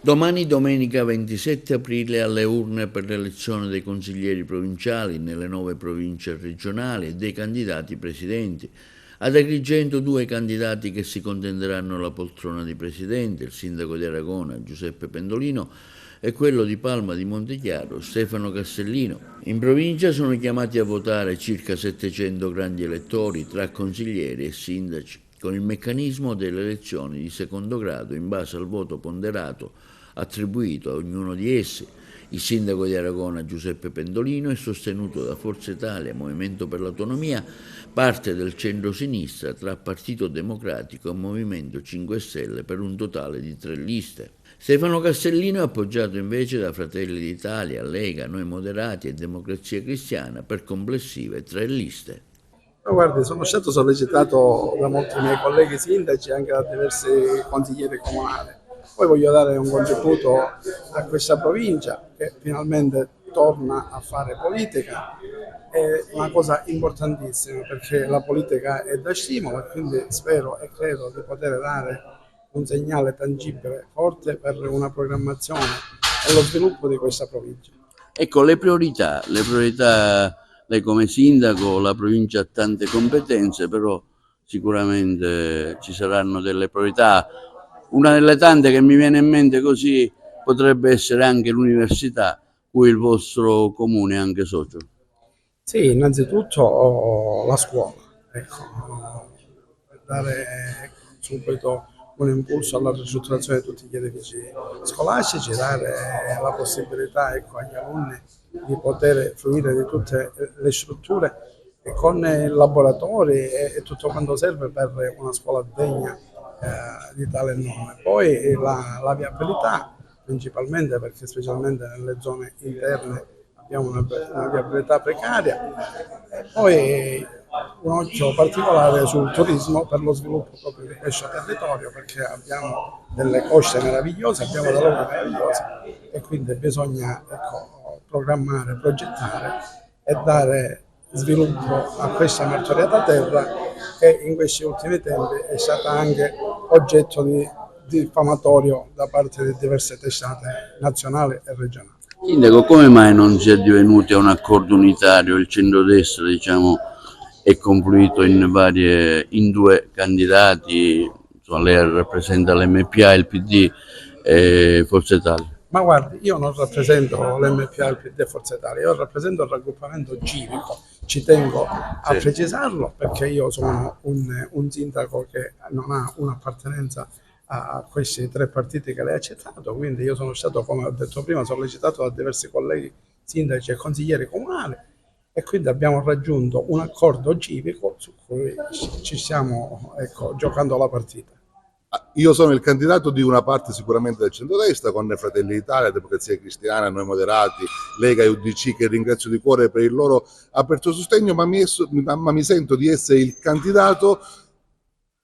Domani domenica 27 aprile alle urne per l'elezione dei consiglieri provinciali nelle 9 province regionali e dei candidati presidenti. Ad Agrigento 2 candidati che si contenderanno la poltrona di presidente, il sindaco di Aragona Giuseppe Pendolino e quello di Palma di Montechiaro Stefano Castellino. In provincia sono chiamati a votare circa 700 grandi elettori tra consiglieri e sindaci, con il meccanismo delle elezioni di secondo grado in base al voto ponderato attribuito a ognuno di essi. Il sindaco di Aragona Giuseppe Pendolino è sostenuto da Forza Italia, Movimento per l'Autonomia, parte del centro-sinistra tra Partito Democratico e Movimento 5 Stelle per un totale di 3 liste. Stefano Castellino è appoggiato invece da Fratelli d'Italia, Lega, Noi Moderati e Democrazia Cristiana per complessive 3 liste. Guardi, sono stato sollecitato da molti miei colleghi sindaci e anche da diversi consiglieri comunali. Poi voglio dare un contributo a questa provincia che finalmente torna a fare politica. È una cosa importantissima perché la politica è da stimolo e quindi spero e credo di poter dare un segnale tangibile, forte per una programmazione e lo sviluppo di questa provincia. Ecco, le priorità, lei come sindaco, la provincia ha tante competenze, però sicuramente ci saranno delle priorità. Una delle tante che mi viene in mente così potrebbe essere anche l'università, cui il vostro comune è anche socio. Sì, innanzitutto la scuola, ecco, per dare subito un impulso alla ristrutturazione di tutti gli edifici scolastici, dare la possibilità, ecco, agli alunni di poter fruire di tutte le strutture e con laboratori e tutto quanto serve per una scuola degna di tale nome. Poi la viabilità, principalmente perché specialmente nelle zone interne abbiamo una viabilità precaria, e poi un occhio particolare sul turismo per lo sviluppo proprio di questo territorio, perché abbiamo delle coste meravigliose, abbiamo delle loghi meravigliosi e quindi bisogna, ecco, programmare, progettare e dare sviluppo a questa martoriata terra che in questi ultimi tempi è stata anche oggetto di diffamatorio da parte di diverse testate nazionali e regionali. Sindaco, come mai non si è divenuti a un accordo unitario? Il centrodestra, diciamo, è confluito in 2 candidati, insomma, lei rappresenta l'MPA, il PD e Forza Italia. Ma guardi, io non rappresento l'MPA, il PD e Forza Italia, io rappresento il raggruppamento civico, ci tengo a precisarlo perché io sono un sindaco che non ha un'appartenenza a questi 3 partiti che lei ha citato, quindi io sono stato, come ho detto prima, sollecitato da diversi colleghi sindaci e consiglieri comunali e quindi abbiamo raggiunto un accordo civico su cui ci stiamo, ecco, giocando la partita. Io sono il candidato di una parte sicuramente del centrodestra, con Fratelli d'Italia, Democrazia Cristiana, Noi Moderati, Lega e UDC, che ringrazio di cuore per il loro aperto sostegno, ma mi sento di essere il candidato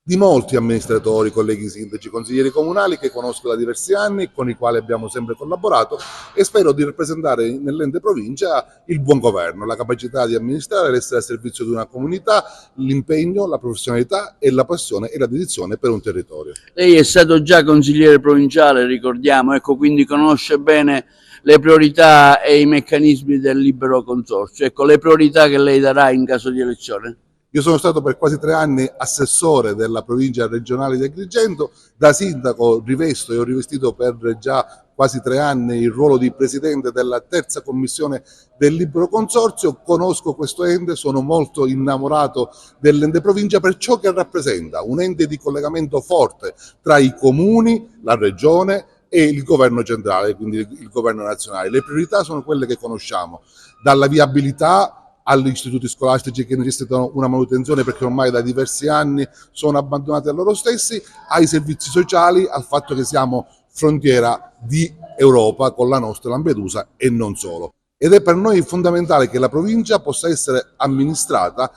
di molti amministratori, colleghi sindaci, consiglieri comunali che conosco da diversi anni, con i quali abbiamo sempre collaborato e spero di rappresentare nell'ente provincia il buon governo, la capacità di amministrare, l'essere al servizio di una comunità, l'impegno, la professionalità e la passione e la dedizione per un territorio. Lei è stato già consigliere provinciale, ricordiamo, ecco, quindi conosce bene le priorità e i meccanismi del libero consorzio. Ecco, le priorità che lei darà in caso di elezione? Io sono stato per quasi 3 anni assessore della provincia regionale di Agrigento, da sindaco rivesto e ho rivestito per già quasi 3 anni il ruolo di presidente della 3ª commissione del libero consorzio, conosco questo ente, sono molto innamorato dell'ente provincia per ciò che rappresenta, un ente di collegamento forte tra i comuni, la regione e il governo centrale, quindi il governo nazionale. Le priorità sono quelle che conosciamo, dalla viabilità agli istituti scolastici che necessitano una manutenzione perché ormai da diversi anni sono abbandonati a loro stessi, ai servizi sociali, al fatto che siamo frontiera di Europa con la nostra Lampedusa e non solo. Ed è per noi fondamentale che la provincia possa essere amministrata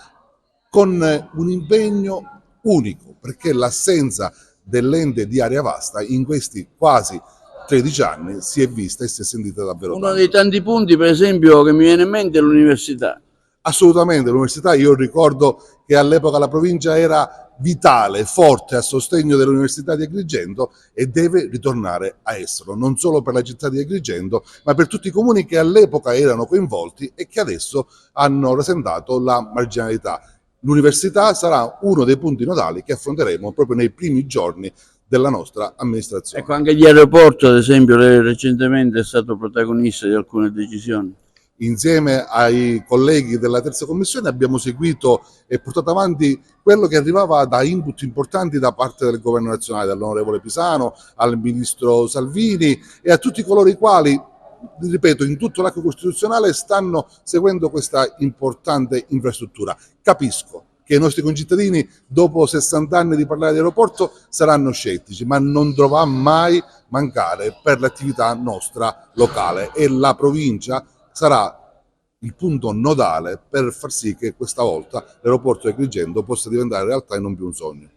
con un impegno unico, perché l'assenza dell'ente di area vasta in questi quasi 13 anni si è vista e si è sentita davvero tanto. Uno dei tanti punti, per esempio, che mi viene in mente è l'università. Assolutamente, l'università, io ricordo che all'epoca la provincia era vitale, forte a sostegno dell'Università di Agrigento e deve ritornare a esserlo, non solo per la città di Agrigento, ma per tutti i comuni che all'epoca erano coinvolti e che adesso hanno rasentato la marginalità. L'università sarà uno dei punti nodali che affronteremo proprio nei primi giorni della nostra amministrazione. Ecco, anche gli aeroporti, ad esempio, lei recentemente è stato protagonista di alcune decisioni. Insieme ai colleghi della terza commissione abbiamo seguito e portato avanti quello che arrivava da input importanti da parte del governo nazionale, dall'onorevole Pisano, al ministro Salvini e a tutti coloro i quali, ripeto, in tutto l'arco costituzionale stanno seguendo questa importante infrastruttura. Capisco che i nostri concittadini dopo 60 anni di parlare di aeroporto saranno scettici, ma non dovrà mai mancare per l'attività nostra locale e la provincia sarà il punto nodale per far sì che questa volta l'aeroporto di Agrigento possa diventare realtà e non più un sogno.